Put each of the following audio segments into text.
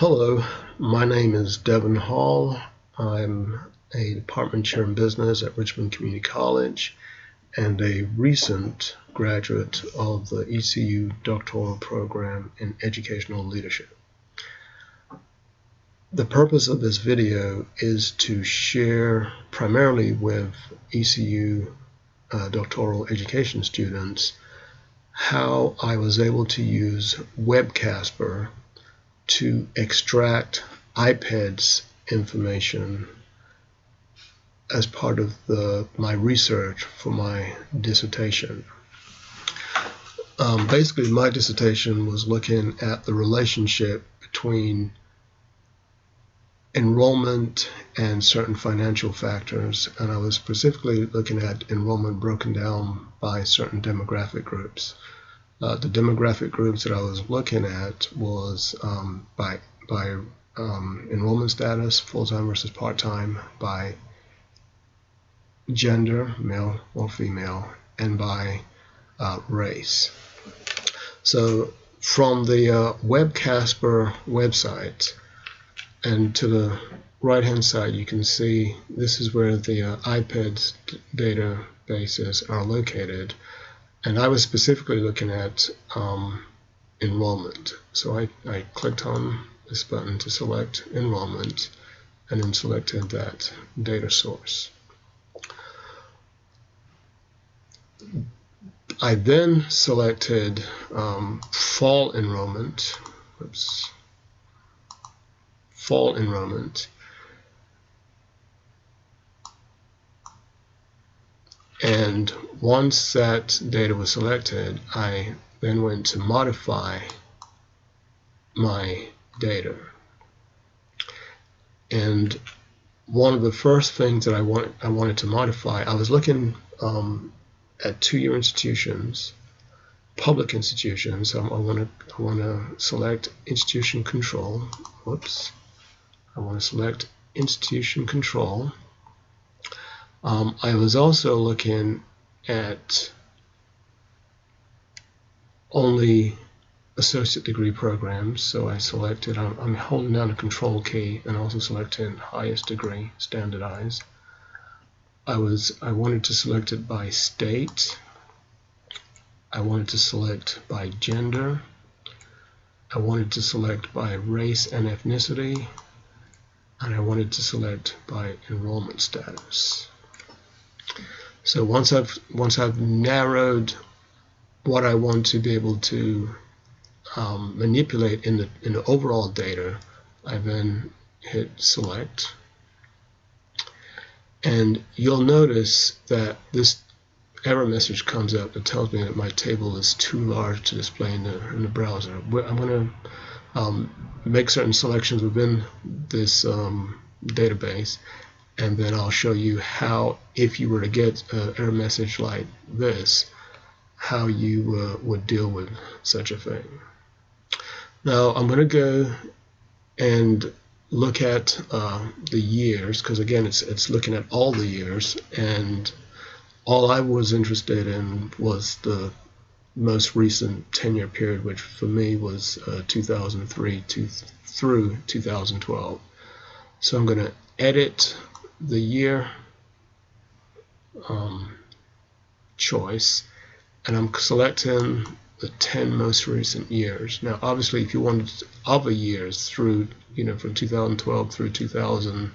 Hello, my name is Devin Hall. I'm a department chair in business at Richmond Community College and a recent graduate of the ECU doctoral program in educational leadership. The purpose of this video is to share primarily with ECU doctoral education students how I was able to use WebCaspar to extract IPEDS information as part of my research for my dissertation. Basically, my dissertation was looking at the relationship between enrollment and certain financial factors, and I was specifically looking at enrollment broken down by certain demographic groups. The demographic groups that I was looking at was by enrollment status, full-time versus part-time, by gender, male or female, and by race. So from the WebCaspar website, and to the right-hand side, you can see this is where the IPEDS databases are located. And I was specifically looking at enrollment. So I clicked on this button to select enrollment and then selected that data source. I then selected fall enrollment. Fall enrollment. And once that data was selected, I then went to modify my data. And one of the first things that I wanted to modify, I was looking at two-year institutions, public institutions. So I want to select institution control. Whoops. I want to select institution control. I was also looking at only associate degree programs, so I selected, I'm holding down the control key and also selecting highest degree, standardized. I wanted to select it by state. I wanted to select by gender. I wanted to select by race and ethnicity, and I wanted to select by enrollment status. So once I've narrowed what I want to be able to manipulate in the overall data, I then hit select, and you'll notice that this error message comes up that tells me that my table is too large to display in the browser. I'm going to make certain selections within this database, and then I'll show you how, if you were to get an error message like this, how you would deal with such a thing. Now I'm going to go and look at the years, because again it's looking at all the years, and all I was interested in was the most recent 10-year period, which for me was 2003 through 2012. So I'm going to edit the year choice, and I'm selecting the 10 most recent years. Now obviously if you wanted other years through, from 2012 through through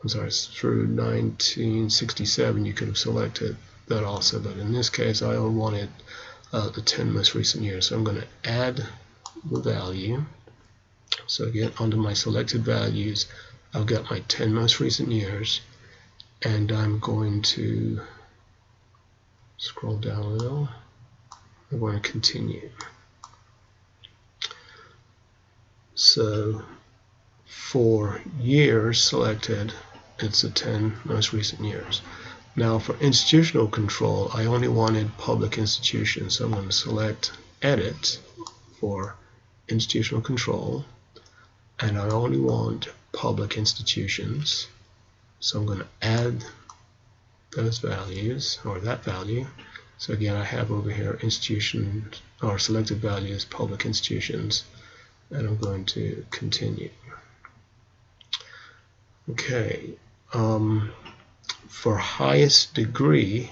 1967, you could have selected that also, but in this case I only wanted the 10 most recent years. So I'm going to add the value. So again, under my selected values, I've got my 10 most recent years, and I'm going to scroll down a little. I want to continue. So for years selected, it's the 10 most recent years. Now for institutional control, I only wanted public institutions, so I'm going to select edit for institutional control, and I only want public institutions, so I'm going to add those values, or that value. So again, I have over here institution, or selected values, public institutions, and I'm going to continue. Okay, for highest degree,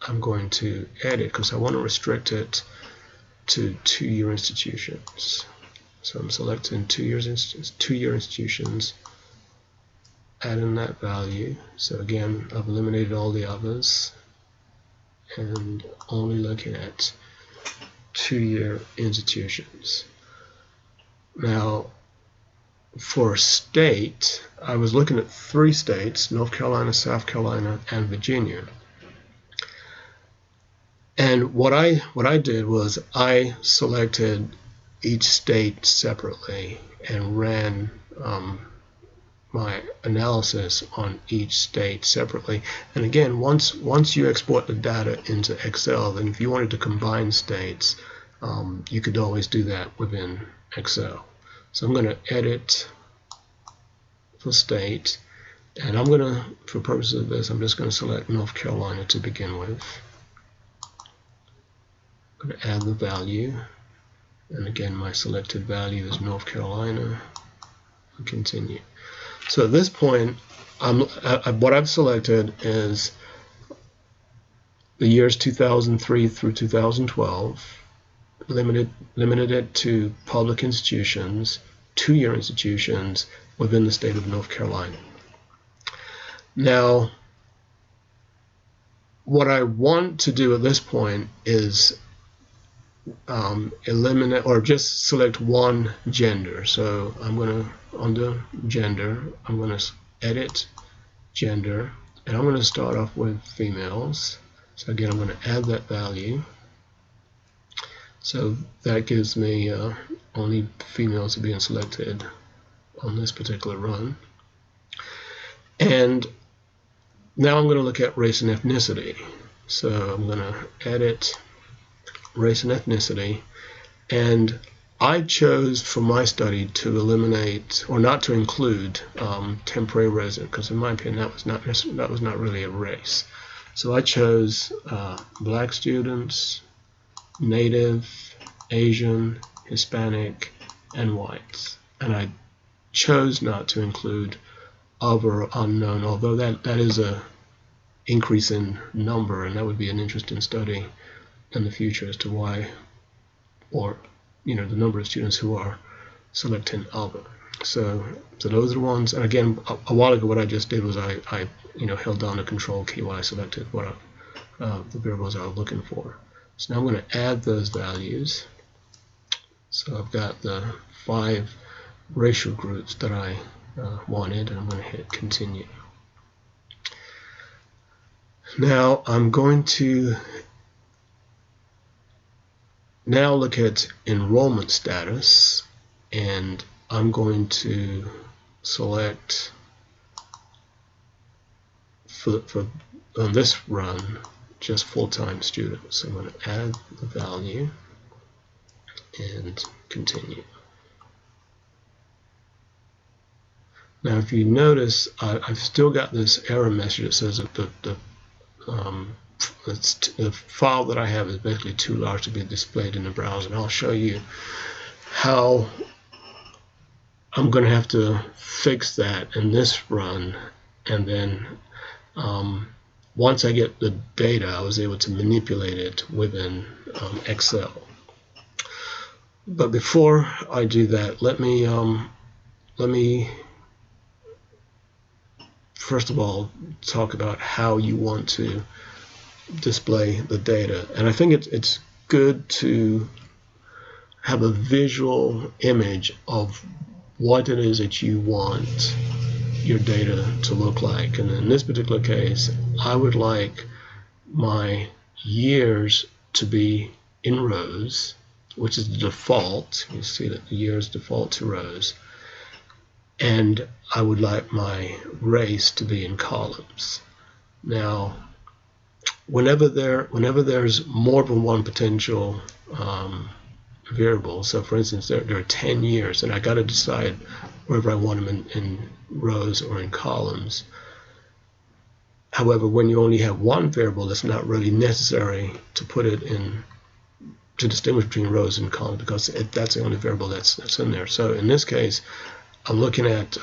I'm going to edit because I want to restrict it to 2-year institutions. So I'm selecting 2-year institutions, adding that value. So again, I've eliminated all the others and only looking at 2-year institutions. Now, for state, I was looking at 3 states, North Carolina, South Carolina, and Virginia. And what I did was I selected each state separately and ran my analysis on each state separately. And again, once you export the data into Excel, then if you wanted to combine states, you could always do that within Excel. So I'm going to edit for state, and I'm going to, for purposes of this, I'm just going to select North Carolina to begin with. I'm going to add the value, and again my selected value is North Carolina, and continue. So at this point, what I've selected is the years 2003 through 2012, limited it to public institutions, 2-year institutions within the state of North Carolina. Now, what I want to do at this point is eliminate or just select one gender. So I'm going to, under gender, I'm going to edit gender, and I'm going to start off with females. So again, I'm going to add that value. So that gives me only females are being selected on this particular run. And now I'm going to look at race and ethnicity. So I'm going to edit race and ethnicity, and I chose for my study to eliminate or not to include temporary resident, because in my opinion that was not really a race. So I chose black students, Native, Asian, Hispanic, and whites, and I chose not to include other or unknown, although that is a increase in number, and that would be an interesting study in the future as to why, or the number of students who are selecting other. So those are the ones. And again, a while ago, what I just did was I held down the control key while I selected what the variables I was looking for. So now I'm going to add those values. So I've got the 5 racial groups that I wanted, and I'm going to hit continue. Now I'm going to now look at enrollment status, and I'm going to select for on this run just full-time students. I'm going to add the value and continue. Now if you notice, I've still got this error message that says that the file that I have is basically too large to be displayed in the browser, and I'll show you how I'm going to have to fix that in this run. And then once I get the data, I was able to manipulate it within Excel. But before I do that, let me first of all talk about how you want to display the data. And I think it's good to have a visual image of what it is that you want your data to look like. And in this particular case, I would like my years to be in rows, which is the default. You see that the years default to rows. And I would like my race to be in columns. Now, whenever there's more than one potential variable, so for instance there are 10 years, and I got to decide whether I want them in rows or in columns. However, when you only have one variable, it's not really necessary to put it in to distinguish between rows and columns, because that's the only variable that's in there. So in this case, I'm looking at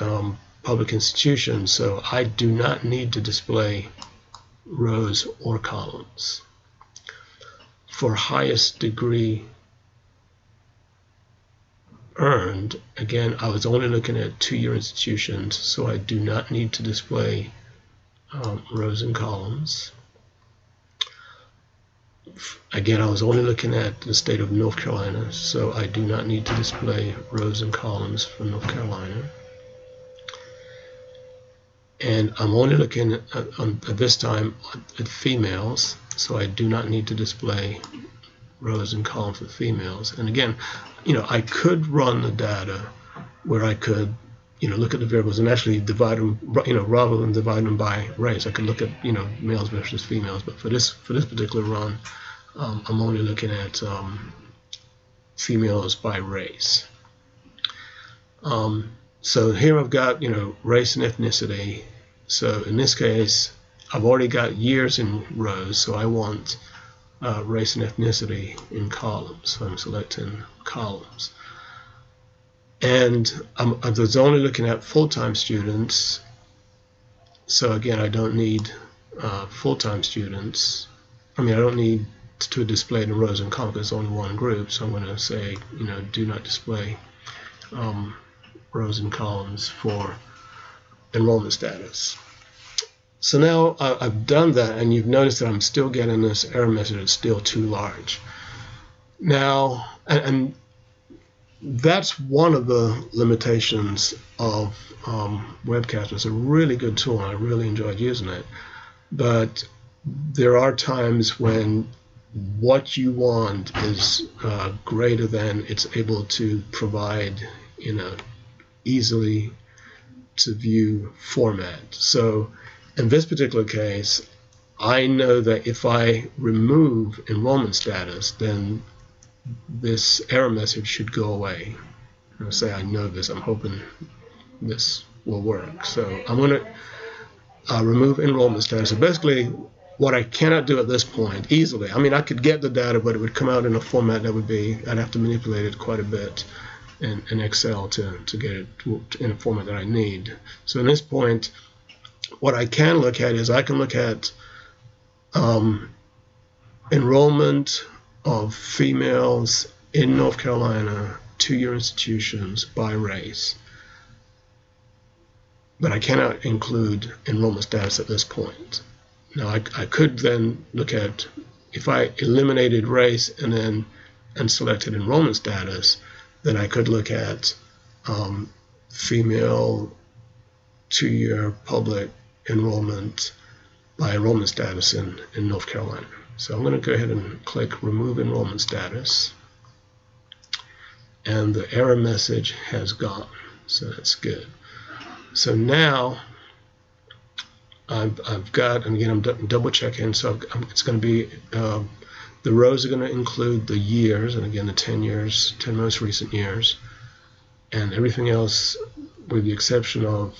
public institutions, so I do not need to display rows or columns. For highest degree earned, again, I was only looking at 2-year institutions, so I do not need to display rows and columns. Again, I was only looking at the state of North Carolina, so I do not need to display rows and columns for North Carolina. And I'm only looking at this time at females, so I do not need to display rows and columns for females. And again, I could run the data where I could, look at the variables and actually divide them, rather than divide them by race. I could look at, males versus females. But for this particular run, I'm only looking at females by race. So here I've got, race and ethnicity. So in this case, I've already got years in rows, so I want race and ethnicity in columns. So I'm selecting columns. And I was only looking at full-time students. So again, I don't need full-time students. I don't need to display the rows and columns. It's only one group. So I'm going to say, do not display rows and columns for enrollment status. So now I've done that, and you've noticed that I'm still getting this error message that's still too large. Now, and that's one of the limitations of WebCaspar. It's a really good tool, and I really enjoyed using it. But there are times when what you want is greater than it's able to provide in a easily to view format. So in this particular case, I know that if I remove enrollment status, then this error message should go away. I'll say I know this. I'm hoping this will work. So I'm going to remove enrollment status. So basically, what I cannot do at this point easily, I could get the data, but it would come out in a format that would be, I'd have to manipulate it quite a bit in Excel to get it in a format that I need. So at this point, what I can look at is I can look at enrollment of females in North Carolina, 2-year institutions by race. But I cannot include enrollment status at this point. Now I could then look at, if I eliminated race and selected enrollment status, then I could look at female 2-year public enrollment by enrollment status in North Carolina. So I'm going to go ahead and click Remove Enrollment Status. And the error message has gone. So that's good. So now I've got, and again, I'm double checking, so it's going to be, the rows are going to include the years, and again, the 10 most recent years, and everything else, with the exception of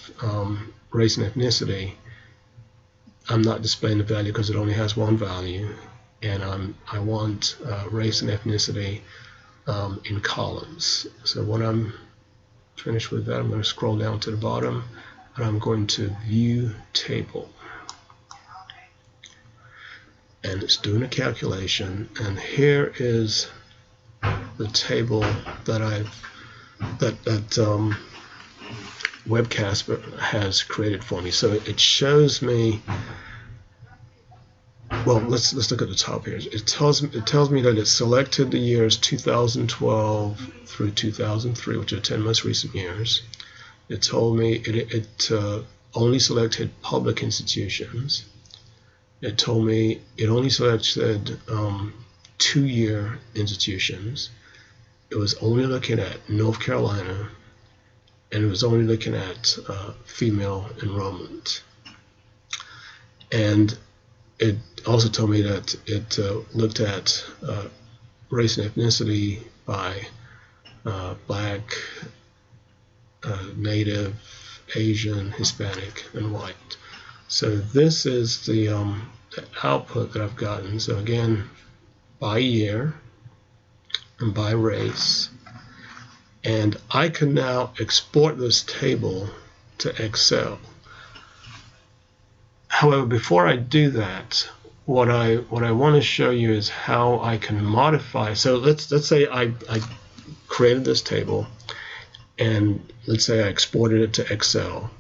race and ethnicity, I'm not displaying the value because it only has one value, and I want race and ethnicity in columns. So when I'm finished with that, I'm going to scroll down to the bottom, and I'm going to View Table. And it's doing a calculation, and here is the table that WebCaspar has created for me. So it shows me, well, let's look at the top here. It tells me that it selected the years 2012 through 2003, which are 10 most recent years. It told me it only selected public institutions. It told me it only selected 2-year institutions. It was only looking at North Carolina, and it was only looking at female enrollment. And it also told me that it looked at race and ethnicity by Black, Native, Asian, Hispanic, and white. So this is the output that I've gotten. So again, by year, and by race. And I can now export this table to Excel. However, before I do that, what I want to show you is how I can modify. So let's say I created this table, and let's say I exported it to Excel.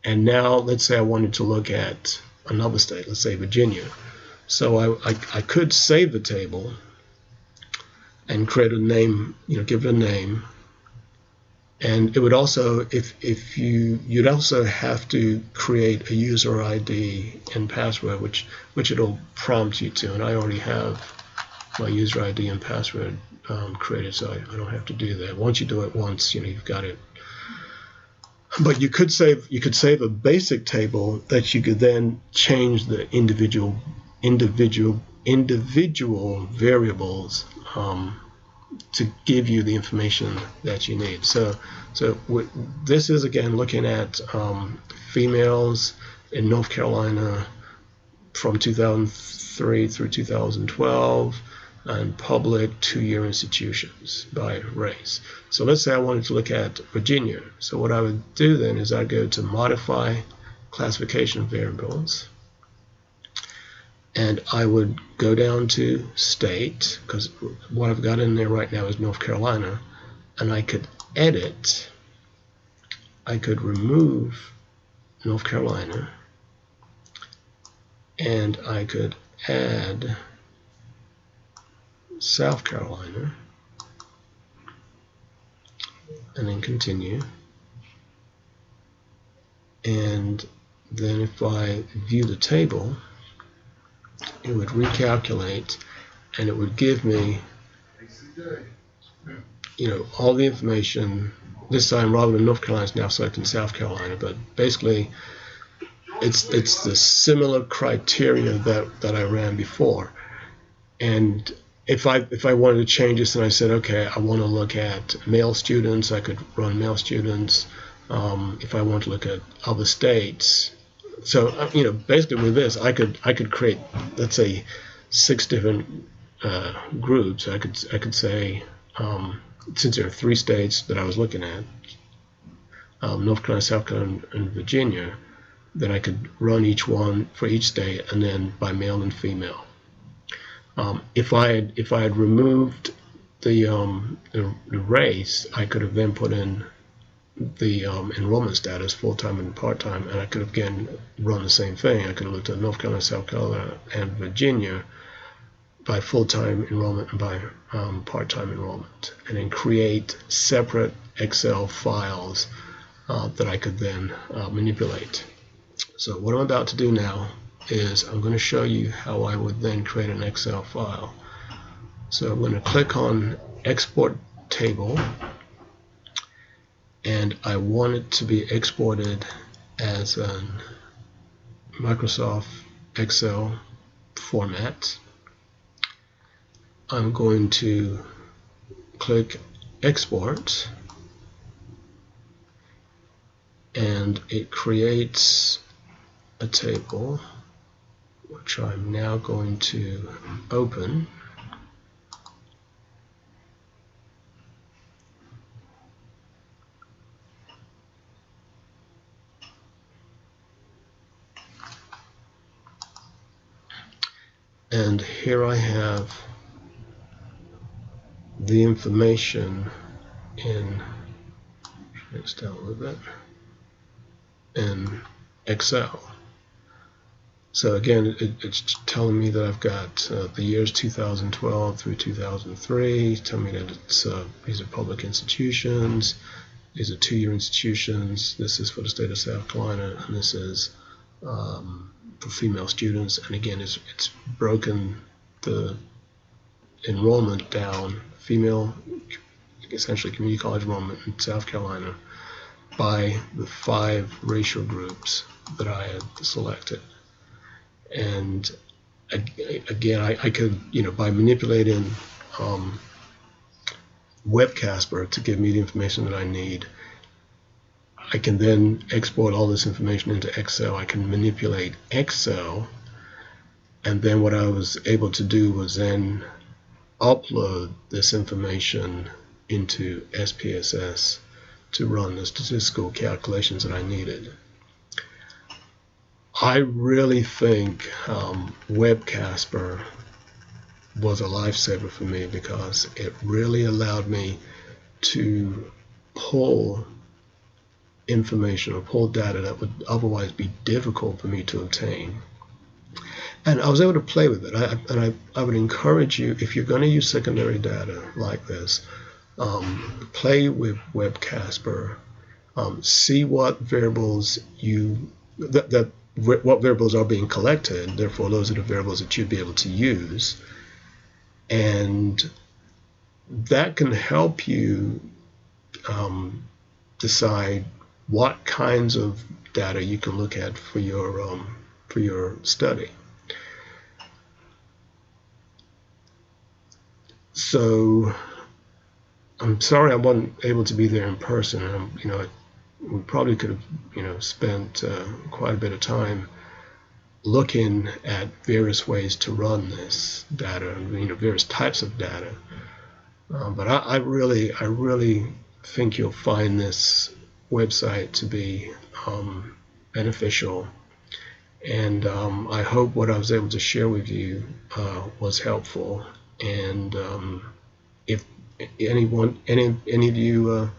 And now let's say I wanted to look at another state, let's say Virginia. So I could save the table and create a name, give it a name. And it would also, if you'd also have to create a user ID and password, which it'll prompt you to. And I already have my user ID and password created, so I don't have to do that. Once you do it once, you've got it. But you could save a basic table that you could then change the individual variables to give you the information that you need. So this is again looking at females in North Carolina from 2003 through 2012, and public 2-year institutions by race. So let's say I wanted to look at Virginia. So what I would do then is I'd go to modify classification variables, and I would go down to state, because what I've got in there right now is North Carolina, and I could edit, I could remove North Carolina, and I could add South Carolina, and then continue. And then if I view the table, it would recalculate, and it would give me all the information. This time, rather than North Carolina, it's now selecting South Carolina, but basically it's the similar criteria that I ran before. And if I wanted to change this and I said, okay, I want to look at male students, I could run male students. If I want to look at other states, so basically with this, I could create, let's say, 6 different groups. I could say, since there are 3 states that I was looking at, North Carolina, South Carolina, and Virginia, then I could run each one for each state, and then by male and female. If I had removed the race, I could have then put in the enrollment status, full-time and part-time, and I could have again run the same thing. I could have looked at North Carolina, South Carolina, and Virginia by full-time enrollment and by part-time enrollment, and then create separate Excel files that I could then manipulate. So what I'm about to do now is I'm going to show you how I would then create an Excel file. So I'm going to click on Export Table, and I want it to be exported as a Microsoft Excel format. I'm going to click Export, and it creates a table, which I'm now going to open. And here I have the information in, let's down a little bit, in Excel. So again, it's telling me that I've got the years 2012 through 2003. Telling me that it's these are public institutions. These are 2-year institutions. This is for the state of South Carolina, and this is for female students. And again, it's broken the enrollment down, female, essentially community college enrollment in South Carolina, by the 5 racial groups that I had selected. And again, I could, by manipulating WebCaspar to give me the information that I need, I can then export all this information into Excel. I can manipulate Excel, and then what I was able to do was then upload this information into SPSS to run the statistical calculations that I needed. I really think WebCaspar was a lifesaver for me because it really allowed me to pull information or pull data that would otherwise be difficult for me to obtain. And I was able to play with it. I would encourage you, if you're going to use secondary data like this, play with WebCaspar. See what variables what variables are being collected. Therefore, those are the variables that you'd be able to use, and that can help you decide what kinds of data you can look at for your study. So I'm sorry I wasn't able to be there in person. We probably could have spent quite a bit of time looking at various ways to run this data, various types of data. But I really think you'll find this website to be beneficial, and I hope what I was able to share with you was helpful. And if any of you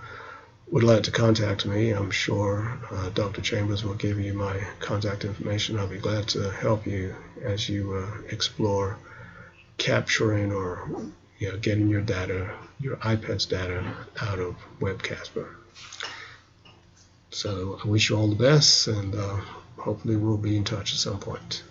would like to contact me, I'm sure Dr. Chambers will give you my contact information. I'll be glad to help you as you explore capturing or getting your data, your IPEDS data, out of WebCaspar. So I wish you all the best, and hopefully we'll be in touch at some point.